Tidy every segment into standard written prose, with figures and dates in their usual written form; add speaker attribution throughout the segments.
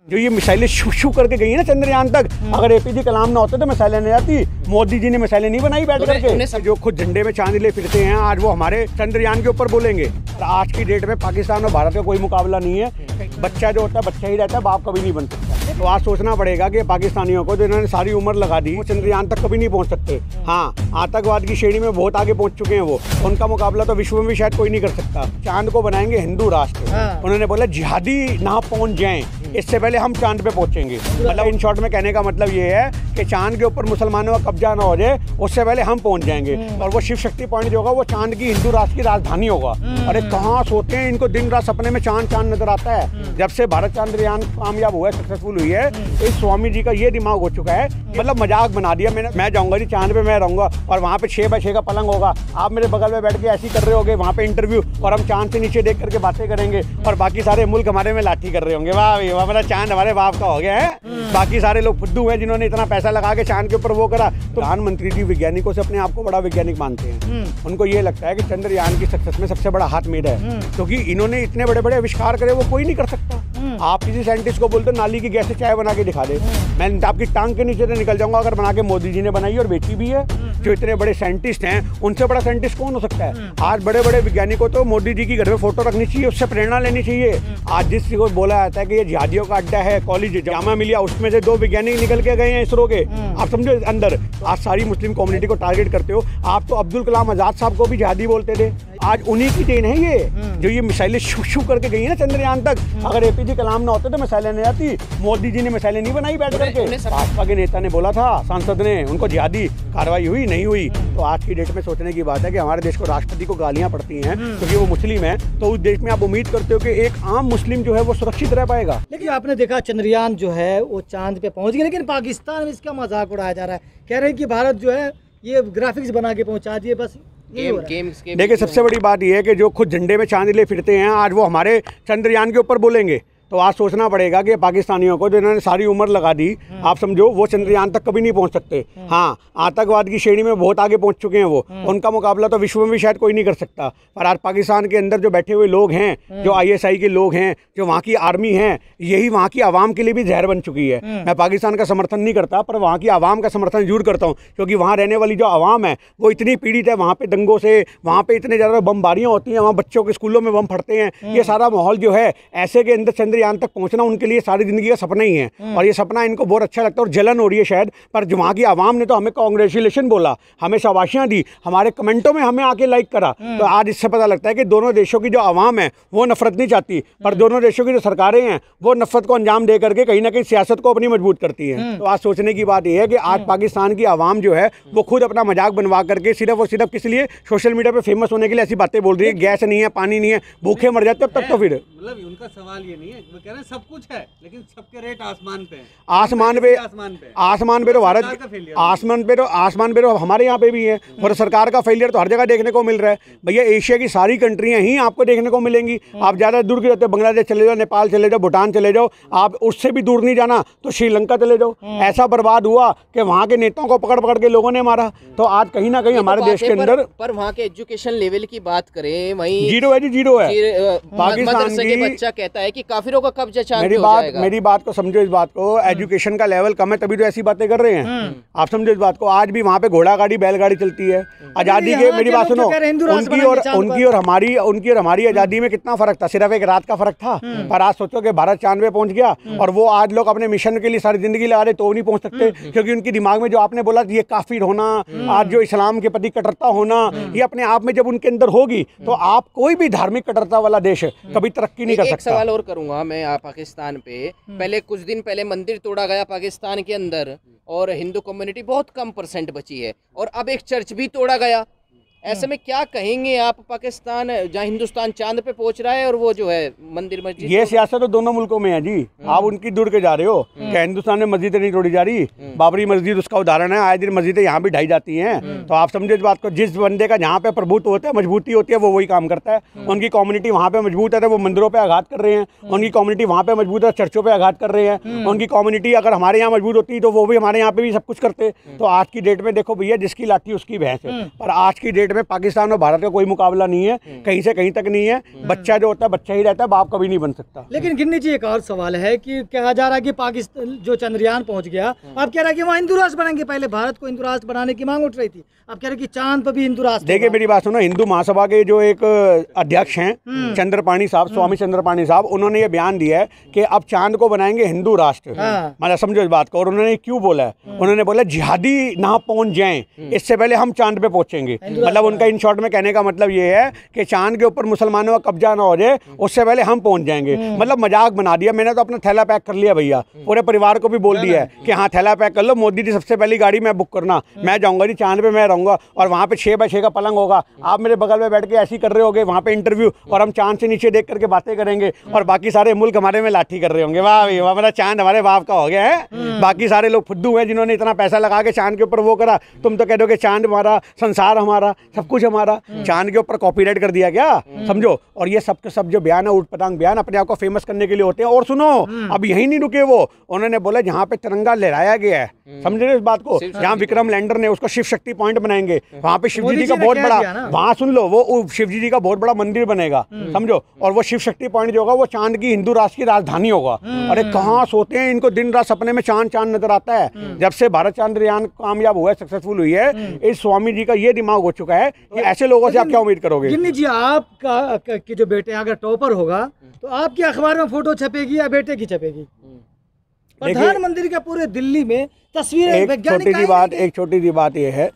Speaker 1: जो ये मिसाइलें शू करके गई है ना चंद्रयान तक, अगर एपीजे कलाम ना होते तो मिसाइलें नहीं आती। मोदी जी ने मिसाइलें नहीं बनाई बैठ करके। जो खुद झंडे में चांद ले फिरते हैं, आज वो हमारे चंद्रयान के ऊपर बोलेंगे। और आज की डेट में पाकिस्तान और भारत का कोई मुकाबला नहीं है। बच्चा जो होता है बच्चा ही रहता है, बाप कभी नहीं बन सकता। तो आज सोचना पड़ेगा कि पाकिस्तानियों को जो इन्होंने सारी उम्र लगा दी, वो चंद्रयान तक कभी नहीं पहुंच सकते। हाँ, आतंकवाद की श्रेणी में बहुत आगे पहुंच चुके हैं वो। उनका मुकाबला तो विश्व में भी शायद कोई नहीं कर सकता। चांद को बनाएंगे हिंदू राष्ट्र। उन्होंने बोला जिहादी ना पहुंच जाएं, इससे पहले हम चांद पे पहुंचेंगे। मतलब इन शॉर्ट में कहने का मतलब ये है कि चांद के ऊपर मुसलमानों का कब्जा ना हो जाए, उससे पहले हम पहुंच जाएंगे। और वो शिव शक्ति पॉइंट जो होगा वो चांद की हिंदू राष्ट्र की राजधानी होगा। अरे कहाँ सोते हैं, इनको दिन रात सपने में चांद नजर आता है। जब से भारत चंद्रयान कामयाब हुआ है, सक्सेसफुल हुई है, इस स्वामी जी का ये दिमाग हो चुका है, मतलब मजाक बना दिया। मैं जाऊंगा जी चांद पे, मैं रहूंगा और वहाँ पे 6x6 का पलंग होगा, आप मेरे बगल में बैठ के ऐसे ही कर रहे होगे वहाँ पे इंटरव्यू, और हम चांद से नीचे देख करके बातें करेंगे और बाकी सारे मुल्क हमारे में लाठी कर रहे होंगे। वाह वाह, मेरा चांद हमारे बाप का हो गया है। बाकी सारे लोग फुद्दू हैं जिन्होंने इतना पैसा लगा के चांद के ऊपर वो करा। तो प्रधानमंत्री जी वैज्ञानिकों से अपने आप को बड़ा वैज्ञानिक मानते हैं। उनको ये लगता है कि चंद्रयान की सक्सेस में सबसे बड़ा हाथ मेरा है, क्योंकि इन्होंने इतने बड़े बड़े आविष्कार करे वो कोई नहीं कर सकता। आप किसी साइंटिस्ट को बोलते नाली की गैस से चाय बना के दिखा दे, मैं आपकी टांग के नीचे से निकल जाऊंगा। अगर बना के मोदी जी ने बनाई और बेची भी है। जो इतने बड़े साइंटिस्ट हैं, उनसे बड़ा साइंटिस्ट कौन हो सकता है? आज बड़े बड़े वैज्ञानिकों तो मोदी जी की घर में फोटो रखनी चाहिए, उससे प्रेरणा लेनी चाहिए। आज जिस को बोला जाता है कि ये जिहादियों का अड्डा है, कॉलेज जामा मिलिया, उसमें से 2 वैज्ञानिक निकल के गए हैं इसरो के। आप समझो अंदर आज सारी मुस्लिम कम्युनिटी को टारगेट करते हो। आप तो अब्दुल कलाम आजाद साहब को भी जिहादी बोलते थे। आज उन्हीं की देन है ये, जो ये मिसाइलें शू करके गई है ना चंद्रयान तक। अगर एपीजे कलाम ना होते तो मिसाइलें नहीं आती। मोदी जी ने मिसाइलें नहीं बनाई बैठ करके। भाजपा के नेता ने बोला था, सांसद ने, उनको जिहादी कार्रवाई हुई नहीं हुई। तो आज की डेट में सोचने की बात है कि हमारे देश को राष्ट्रपति को गालियां पड़ती हैं क्योंकि वो मुस्लिम है। तो उस देश में आप उम्मीद करते हो कि एक आम मुस्लिम जो है वो सुरक्षित रह पाएगा।
Speaker 2: लेकिन आपने देखा चंद्रयान जो है वो चांद पे पहुंच गया, लेकिन पाकिस्तान में इसका मजाक उड़ाया जा रहा है। कह रहे हैं कि भारत जो है ये ग्राफिक्स बना के पहुंचा दिए बस।
Speaker 1: देखिए सबसे बड़ी बात यह है कि जो खुद झंडे में चांद ले फिरते हैं, आज वो हमारे चंद्रयान के ऊपर बोलेंगे। तो आज सोचना पड़ेगा कि पाकिस्तानियों को जो इन्होंने सारी उम्र लगा दी, आप समझो, वो चंद्रयान तक कभी नहीं पहुंच सकते। हाँ, आतंकवाद की श्रेणी में बहुत आगे पहुंच चुके हैं वो। उनका मुकाबला तो विश्व में भी शायद कोई नहीं कर सकता। पर आज पाकिस्तान के अंदर जो बैठे हुए लोग हैं, जो ISI के लोग हैं, जो वहाँ की आर्मी है, यही वहाँ की आवाम के लिए भी जहर बन चुकी है। मैं पाकिस्तान का समर्थन नहीं करता, पर वहाँ की आवाम का समर्थन जरूर करता हूँ, क्योंकि वहाँ रहने वाली जो आवाम है वो इतनी पीड़ित है। वहाँ पे दंगों से, वहाँ पे इतने ज़्यादा बमबारियाँ होती हैं, वहाँ बच्चों के स्कूलों में बम फटते हैं। ये सारा माहौल जो है, ऐसे के अंदर चंद्रयान तक पहुँचना उनके लिए सारी जिंदगी का सपना ही है। और ये सपना इनको बहुत अच्छा लगता है और जलन हो रही है शायद। पर जो वहाँ की आवाम ने तो हमें कांग्रेचुलेशन बोला, हमें शाबाशियाँ दी, हमारे कमेंटों में हमें आके लाइक करा। तो आज इससे पता लगता है कि दोनों देशों की जो आवाम है वो नफरत नहीं चाहती, पर दोनों देशों की जो सरकारें हैं वो नफरत को अंजाम दे करके कहीं ना कहीं सियासत को अपनी मजबूत करती है। तो आज सोचने की बात यह है कि आज पाकिस्तान की आवाम जो है वो खुद अपना मजाक बनवा करके सिर्फ और सिर्फ किस लिए, सोशल मीडिया पे फेमस होने के लिए ऐसी बातें बोल रही है। गैस नहीं है, पानी नहीं है, भूखे मर जाते अब तक। तो फिर
Speaker 3: मतलब उनका सवाल ये नहीं है, वो कह रहे हैं सब कुछ है लेकिन सबके रेट आसमान पे है।
Speaker 1: आसमान पे तो भारत, आसमान पे तो हमारे यहाँ पे भी है। और सरकार का फेलियर तो हर जगह देखने को मिल रहा है भैया। एशिया की सारी कंट्रियां ही आपको देखने को मिलेंगी। आप ज़्यादा दूर की रहते हो, बांग्लादेश चले जाओ, नेपाल चले जाओ, भूटान चले जाओ, आप उससे भी दूर नहीं जाना तो श्रीलंका चले जाओ। ऐसा बर्बाद हुआ कि वहाँ के नेताओं को पकड़ पकड़ के लोगों ने मारा। तो आज कहीं ना कहीं हमारे देश के अंदर,
Speaker 4: पर वहाँ के एजुकेशन लेवल की बात करें, वहीं
Speaker 1: जीरो है जी, जीरो है। पाकिस्तान की
Speaker 4: बच्चा कहता है कि काफिरों का कब्जा चांद पे हो जाएगा।
Speaker 1: मेरी बात को समझो, इस बात को, एजुकेशन का लेवल कम है तभी तो ऐसी बातें कर रहे हैं। आप समझो इस बात को। आज भी वहाँ पे घोड़ा गाड़ी, बैलगाड़ी चलती है। आज़ादी के, मेरी बात सुनो, उनकी और हमारी आज़ादी में कितना फर्क था? सिर्फ एक रात का फर्क था। पर आज सोचो कि भारत चांद पे पहुंच गया और वो आज लोग अपने मिशन के लिए सारी जिंदगी लगा रहे तो नहीं पहुंच सकते, क्योंकि उनके दिमाग में जो आपने बोला ये काफिर होना, आज जो इस्लाम के प्रति कट्टरता होना, ये अपने आप में जब उनके अंदर होगी तो आप कोई भी धार्मिक कट्टरता वाला देश कभी तरक्की नहीं कर सकता।
Speaker 4: एक सवाल और करूंगा मैं पाकिस्तान पे। पहले कुछ दिन पहले मंदिर तोड़ा गया पाकिस्तान के अंदर और हिंदू कम्युनिटी बहुत कम % बची है, और अब एक चर्च भी तोड़ा गया। ऐसे में क्या कहेंगे आप? पाकिस्तान जहाँ हिंदुस्तान चांद पे पहुंच रहा है और वो जो है मंदिर मस्जिद, ये
Speaker 1: सियासत तो दोनों मुल्कों में है जी। आप उनकी दूर के जा रहे हो। क्या हिंदुस्तान में मस्जिदें नहीं तोड़ी जा रही? बाबरी मस्जिद उसका उदाहरण है। आए दिन मस्जिदें यहाँ भी ढाई जाती हैं। तो आप समझे इस बात को, जिस बंदे का जहाँ पे प्रभुत्व होता है, मजबूती होती है, वो वही काम करता है। उनकी कम्युनिटी वहाँ पे मजबूत है तो वो मंदिरों पर आघात कर रहे हैं। उनकी कम्युनिटी वहाँ पे मजबूत है, चर्चों पर आघात कर रहे हैं। उनकी कम्युनिटी अगर हमारे यहाँ मजबूत होती तो वो भी हमारे यहाँ पे भी सब कुछ करते। तो आज की डेट में देखो भैया, जिसकी लाठी उसकी भैंस है। पर आज की डेट डेट में पाकिस्तान और भारत का कोई मुकाबला नहीं है, कहीं से कहीं तक नहीं है। बच्चा जो होता है बच्चा ही रहता है, बाप कभी नहीं बन सकता।
Speaker 2: लेकिन गिन्नी जी एक और सवाल है कि कहा जा रहा है कि पाकिस्तान जो चंद्रयान पहुंच गया, अब कह रहा है कि वहाँ हिंदू राष्ट्र बनाएंगे। पहले भारत को हिंदू राष्ट्र बनाने की मांग उठ रही थी, अब कह रहे कि चांद पर भी हिंदू राष्ट्र।
Speaker 1: देखिए मेरी बात सुनो, हिंदू महासभा के जो एक अध्यक्ष हैं चंद्रपाणी साहब, स्वामी चंद्रपाणी साहब, उन्होंने ये बयान दिया है कि अब चांद को बनाएंगे हिंदू राष्ट्र। मतलब समझो इस बात को। और उन्होंने क्यों बोला है? उन्होंने बोला जिहादी ना पहुंच जाएं, इससे पहले हम चांद पे पहुंचेंगे। मतलब उनका इन शॉर्ट में कहने का मतलब ये है कि चांद के ऊपर मुसलमानों का कब्जा ना हो जाए, उससे पहले हम पहुंच जाएंगे। मतलब मजाक बना दिया। मैंने तो अपना थैला पैक कर लिया भैया, पूरे परिवार को भी बोल दिया है कि हाँ थैला पैक कर लो, मोदी जी सबसे पहली गाड़ी मैं बुक करना, मैं जाऊंगा जी चांद पे, मैं रहूंगा और वहाँ पे 6x6 का पलंग होगा, आप मेरे बगल में बैठ के ऐसे ही कर रहे होगे वहाँ पे इंटरव्यू, और हम चांद से नीचे देख करके बातें करेंगे और बाकी सारे मुल्क हमारे में लाठी कर रहे होंगे। वाह भाई वाह, मेरा चांद हमारे बाप का हो गया है। बाकी सारे लोग फुद्दू हैं जिन्होंने इतना पैसा लगा के चांद के ऊपर वो करा। तुम तो कह दो कि चांद हमारा, संसार हमारा, सब कुछ हमारा, चांद के ऊपर कॉपीराइट कर दिया क्या? समझो। और ये सब के सब जो बयान है, उटपटांग बयान, अपने आप को फेमस करने के लिए होते हैं। और सुनो, अब यही नहीं रुके वो, उन्होंने बोला जहाँ पे तिरंगा लहराया गया है, समझे इस बात को, जहाँ विक्रम लैंडर ने उसको शिव शक्ति पॉइंट बनाएंगे, वहाँ पे शिवजी जी का बहुत बड़ा, वहाँ सुन लो, वो शिवजी जी का बहुत बड़ा मंदिर बनेगा, समझो। और वो शिव शक्ति पॉइंट जो होगा वो चांद की, हिंदू राष्ट्र की राजधानी होगा। अरे कहाँ सोते हैं, इनको दिन रात सपने में चांद चांद नजर आता है। जब से भारत चंद्रयान कामयाब हुआ है, सक्सेसफुल हुई है, इस स्वामी जी का ये दिमाग हो चुका है कि ऐसे लोगों से आप क्या उम्मीद करोगे?
Speaker 2: गिन्नी जी, आपका कि जो बेटे अगर टॉपर होगा तो आपके अखबार में फोटो छपेगी या बेटे की छपेगी? प्रधानमंत्री का पूरे दिल्ली में तस्वीरें,
Speaker 1: एक छोटी सी बात ये है,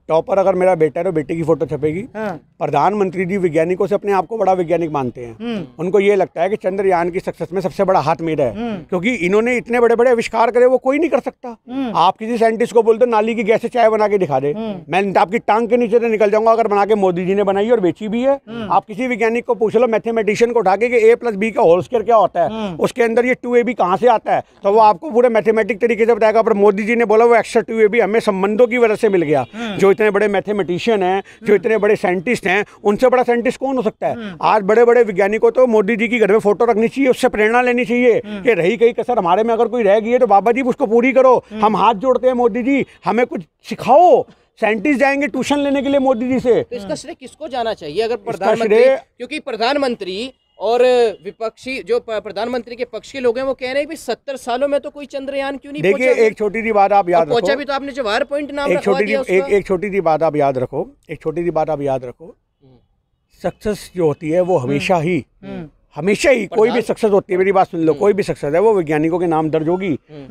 Speaker 1: टॉपर अगर मेरा बेटा है तो बेटे की फोटो छपेगी। प्रधानमंत्री जी वैज्ञानिकों से अपने आप को बड़ा वैज्ञानिक मानते हैं। उनको ये लगता है कि चंद्रयान की सक्सेस में सबसे बड़ा हाथ मेरा है, क्योंकि इन्होंने इतने बड़े बड़े आविष्कार करे वो कोई नहीं कर सकता। आप किसी साइंटिस्ट को बोल दो नाली की गैस से चाय बना के दिखा दे, मैं आपकी टांग के नीचे से निकल जाऊंगा अगर बना के मोदी जी ने बनाई और बेची भी है। आप किसी वैज्ञानिक को पूछ लो, मैथमेटिशियन को उठा के A+B का होल स्क्वायर क्या होता है, उसके अंदर ये 2AB कहाँ से आता है, तो वो आपको पूरे मैथमेटिक तरीके से बताएगा। पर मोदी जी ने बोला वो एक्स्ट्रा 2AB हमें संबंधों की वजह से मिल गया। जो इतने बड़े मैथमेटिशियन हैं, जो इतने बड़े साइंटिस्ट हैं, उनसे बड़ा साइंटिस्ट कौन हो सकता है? आज बड़े बड़े वैज्ञानिकों तो मोदी जी की घर में फोटो रखनी चाहिए, उससे प्रेरणा लेनी चाहिए कि रही कहीं कसर हमारे में अगर कोई रह गई है तो बाबा जी उसको पूरी करो। हम हाथ जोड़ते हैं, मोदी जी हमें कुछ सिखाओ। साइंटिस्ट जाएंगे ट्यूशन लेने के लिए मोदी जी से।
Speaker 4: तो इसका श्रेय किसको जाना चाहिए? अगर प्रधानमंत्री, क्योंकि प्रधानमंत्री और विपक्षी जो प्रधानमंत्री के पक्ष के लोग हैं वो कह रहे हैं कि 70 सालों में तो कोई चंद्रयान क्यों नहीं पहुंचा?
Speaker 1: देखिए एक छोटी सी बात आप याद रखो,
Speaker 4: पहुंचा भी तो आपने जवाहर पॉइंट नाम
Speaker 1: एक छोटी सी बात आप याद रखो, सक्सेस जो होती है वो हमेशा ही कोई भी सक्सेस होती है, मेरी बात सुन लो, कोई भी सक्सेस है वो वैज्ञानिकों के नाम दर्ज होगी,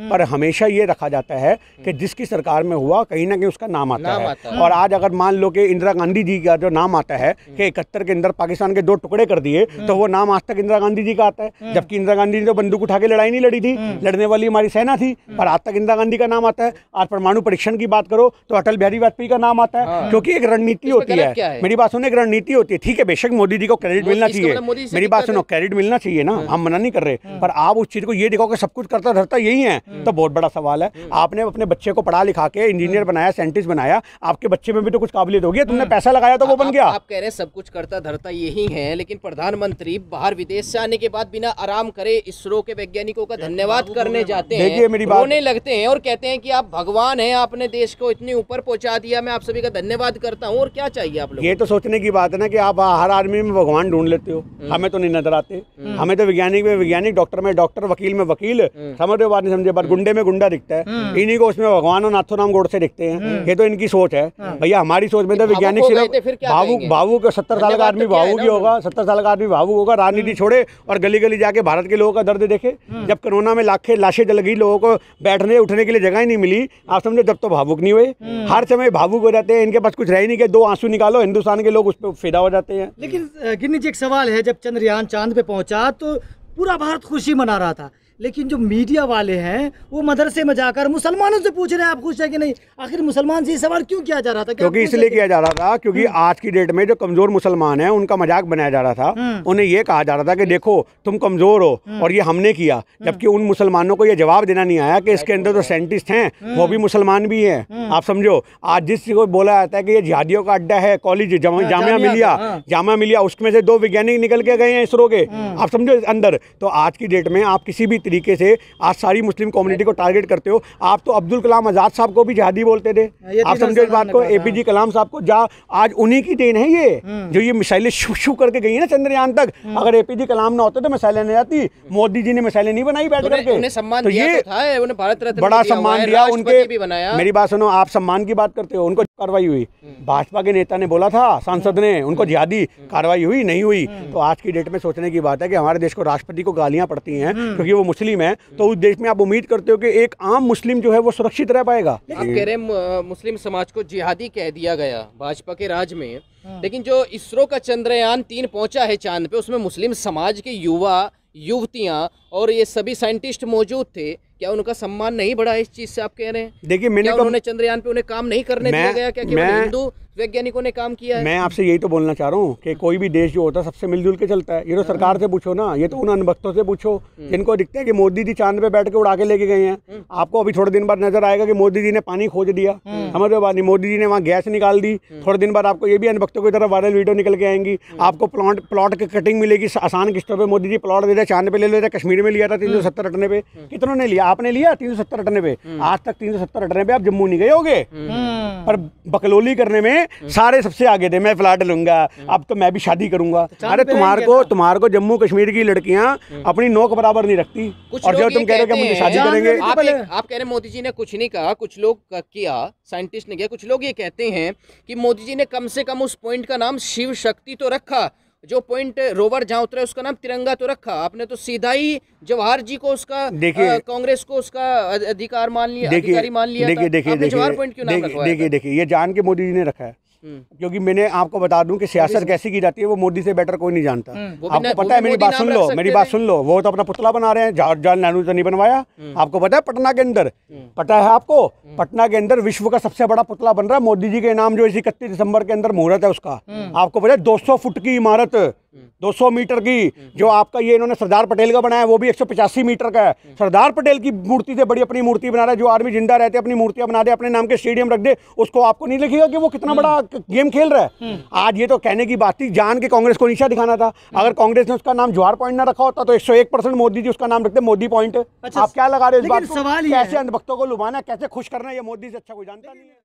Speaker 1: पर हमेशा ये रखा जाता है कि जिसकी सरकार में हुआ कहीं ना कहीं उसका नाम आता है। और आज अगर मान लो कि इंदिरा गांधी जी का जो नाम आता है कि 71 के अंदर पाकिस्तान के 2 टुकड़े कर दिए, तो वो नाम आज तक इंदिरा गांधी जी का आता है। जबकि इंदिरा गांधी जी तो बंदूक उठा के लड़ाई नहीं लड़ी थी, लड़ने वाली हमारी सेना थी, पर आज तक इंदिरा गांधी का नाम आता है। आज परमाणु परीक्षण की बात करो तो अटल बिहारी वाजपेयी का नाम आता है, क्योंकि एक रणनीति होती है। मेरी बात सुनो, एक रणनीति होती है। ठीक है, बेशक मोदी जी को क्रेडिट मिलना चाहिए, मेरी बात सुनो, क्रेडिट मिलना चाहिए, हम मना नहीं कर रहे, पर आप उस चीज को ये दिखाओ कि सब कुछ करता धरता यही है, तो बहुत बड़ा सवाल है। आपने अपने बच्चे को पढ़ा लिखा के इंजीनियर बनाया, साइंटिस्ट बनाया, आपके बच्चे में भी तो कुछ काबिलियत होगी, तुमने पैसा लगाया तो वो बन गया।
Speaker 4: आप कह रहे हैं सब कुछ करता धरता यही है, लेकिन प्रधानमंत्री बाहर विदेश से आने के बाद बिना आराम करे इसरो के वैज्ञानिकों का धन्यवाद करने जाते हैं,
Speaker 1: देखिए मेरी बात,
Speaker 4: रोने लगते हैं और कहते हैं कि आप भगवान हैं, आपने देश को इतने ऊपर पहुंचा दिया, मैं आप सभी का धन्यवाद करता हूँ। और क्या चाहिए आप लोग?
Speaker 1: ये तो सोचने की बात है ना कि आप हर आदमी में भगवान ढूंढ लेते हो, हमें तो नहीं नजर आते। हमें तो वैज्ञानिक में वैज्ञानिक, डॉक्टर में डॉक्टर, वकील में वकील, समझ बात नहीं समझे, पर गुंडे में गुंडा दिखता है। इन्हीं को उसमें भगवान और नाथूराम गोडसे दिखते हैं। ये तो इनकी सोच है भैया। हमारी सोच में तो वैज्ञानिक सिर्फ भावुक 70 साल का आदमी भावुक ही होगा, 70 साल का आदमी भावुक होगा, राजनीति छोड़े और गली गली जाके भारत के लोगों का दर्द देखे। जब कोरोना में लाशें जल गई, लोगों को बैठने उठने के लिए जगह ही नहीं मिली, आप समझो जब तो भावुक नहीं हुए। हर समय भावुक हो जाते हैं, इनके पास कुछ रह ही नहीं कि 2 आंसू निकालो, हिंदुस्तान के लोग उस पर फिदा हो जाते हैं।
Speaker 2: लेकिन गिन्नी जी एक सवाल है, जब चंद्रयान चांद पे पहुंचा तो पूरा भारत खुशी मना रहा था, लेकिन जो मीडिया वाले हैं वो मदरसे में जाकर मुसलमानों से पूछ रहे हैं आप खुश है कि नहीं। आखिर मुसलमान से ये सवाल क्यों किया जा रहा था?
Speaker 1: क्योंकि इसलिए किया जा रहा था क्योंकि आज की डेट में जो कमजोर मुसलमान हैं उनका मजाक बनाया जा रहा था। उन्हें ये कहा जा रहा था कि देखो तुम कमजोर हो और ये हमने किया, जबकि उन मुसलमानों को ये जवाब देना नहीं आया कि इसके अंदर जो साइंटिस्ट हैं वो भी मुसलमान भी हैं। आप समझो, आज जिस को बोला जाता है कि ये जिहादियों का अड्डा है कॉलेज जामिया मिलिया, उसमें से 2 वैज्ञानिक निकल के गए हैं इसरो के, आप समझो अंदर। तो आज की डेट में आप किसी भी तरीके से आज सारी मुस्लिम कम्युनिटी को टारगेट करते हो। आप तो अब्दुल कलाम आज़ाद साहब को भी जिहादी बोलते थे, आप समझो इस बात को। APJ कलाम साहब को आज उन्हीं की देन है ये, जो ये मिसाइलें शू करके गई है ना चंद्रयान तक। अगर APJ कलाम ना होते तो मिसाइलें नहीं जाती। मोदी जी ने मिसाइलें नहीं बनाई बैठ करके,
Speaker 4: उन्हें सम्मान दिया तो था, उन्हें भारत रत्न
Speaker 1: बड़ा सम्मान दिया उनके।
Speaker 4: भी बनाया।
Speaker 1: मेरी बात सुनो, आप सम्मान की बात करते हो, उनको कार्रवाई हुई। भाजपा के नेता ने बोला था, सांसद ने, उनको जिहादी, कार्रवाई हुई नहीं हुई। तो आज की डेट में सोचने की बात है कि हमारे देश को राष्ट्रपति को गालियां पड़ती हैं क्योंकि वो मुस्लिम है, तो उस देश में आप उम्मीद करते हो कि एक आम मुस्लिम जो है वो सुरक्षित रह पाएगा।
Speaker 4: आप कह रहे हैं मुस्लिम समाज को जिहादी कह दिया गया भाजपा के राज में, लेकिन जो इसरो का चंद्रयान 3 पहुंचा है चांद पे, उसमें मुस्लिम समाज के युवा युवतियां और ये सभी साइंटिस्ट मौजूद थे। क्या उनका सम्मान नहीं बढ़ा इस चीज से, आप कह रहे हैं?
Speaker 1: देखिए, मैंने
Speaker 4: उन्होंने चंद्रयान पे उन्हें काम नहीं करने दिया गया? क्या केवल हिंदू वैज्ञानिकों ने काम किया है?
Speaker 1: मैं आपसे यही तो बोलना चाह रहा हूँ कि कोई भी देश जो होता है सबसे मिलजुल के चलता है। ये तो सरकार से पूछो ना, ये तो उन अनभक्तों से पूछो जिनको दिखता है कि मोदी जी चांद पे बैठ के उड़ा के लेके गए हैं। आपको अभी थोड़े दिन बाद नजर आएगा कि मोदी जी ने पानी खोज दिया, समझ रहे बात नहीं, मोदी जी ने वहाँ गैस निकाल दी। थोड़े दिन बाद आपको ये भी अनभक्तों की तरफ वायरल वीडियो निकल के आएंगी। आपको प्लॉट की कटिंग मिलेगी आसान किस्तों पर। मोदी जी प्लॉट दे रहे, चांद पे ले लेते, कश्मीर में लिया था 370 रटने पे। कितनों ने लिया? आपने लिया 370 रटने पे। आज तक 370 रटने पे आप जम्मू नहीं गए होगे, पर बकलोली करने में सारे सबसे आगे थे। मैं फ्लैट लूंगा, अब तो मैं भी शादी करूंगा। अरे तुम्हारे को जम्मू कश्मीर की लड़कियां अपनी नोक बराबर नहीं रखती, और जो तुम कह रहे हो कि मुझे शादी करेंगे।
Speaker 4: आप कह रहे हैं मोदी जी ने कुछ नहीं कहा, कुछ लोग किया, साइंटिस्ट ने किया। कुछ लोग ये कहते हैं कि मोदी जी ने कम से कम उस पॉइंट का नाम शिव शक्ति तो रखा, जो पॉइंट रोवर जहाँ उतरा उसका नाम तिरंगा तो रखा। आपने तो सीधा ही जवाहर जी को उसका, कांग्रेस को उसका अधिकार मान लिया, अधिकारी मान लिया। देखिए जवाहर पॉइंट क्यों नाम रखवाया?
Speaker 1: देखिए ये जान के मोदी जी ने रखा है, क्योंकि मैंने आपको बता दूं कि सियासत कैसी की जाती है वो मोदी से बेटर कोई नहीं जानता। आपको पता है, मेरी बात सुन लो, मेरी बात सुन लो। वो तो अपना पुतला बना रहे हैं, जवाहरलाल नेहरू तो नहीं बनवाया। आपको पता है पटना के अंदर, पता है आपको, पटना के अंदर विश्व का सबसे बड़ा पुतला बन रहा है मोदी जी के नाम, जो 31 दिसंबर के अंदर मुहूर्त है उसका। आपको पता है 200 फुट की इमारत, 200 मीटर की, जो आपका ये इन्होंने सरदार पटेल का बनाया, वो भी 185 मीटर का है। सरदार पटेल की मूर्ति से बड़ी अपनी मूर्ति बना रहा है। जो आदमी जिंदा रहते अपनी मूर्तियां बना दे, अपने नाम के स्टेडियम रख दे, उसको आपको नहीं लिखेगा कि वो कितना बड़ा गेम खेल रहा है। आज ये तो कहने की बात थी, जान के कांग्रेस को नीचा दिखाना था। अगर कांग्रेस ने उसका नाम जवाहर पॉइंट ना रखा होता तो 101% मोदी जी उसका नाम रखते मोदी पॉइंट। आप क्या लगा रहे हो इस बात को? कैसे अंधभक्तों को लुभाना, कैसे खुश करना, ये मोदी से अच्छा कोई जानता नहीं है।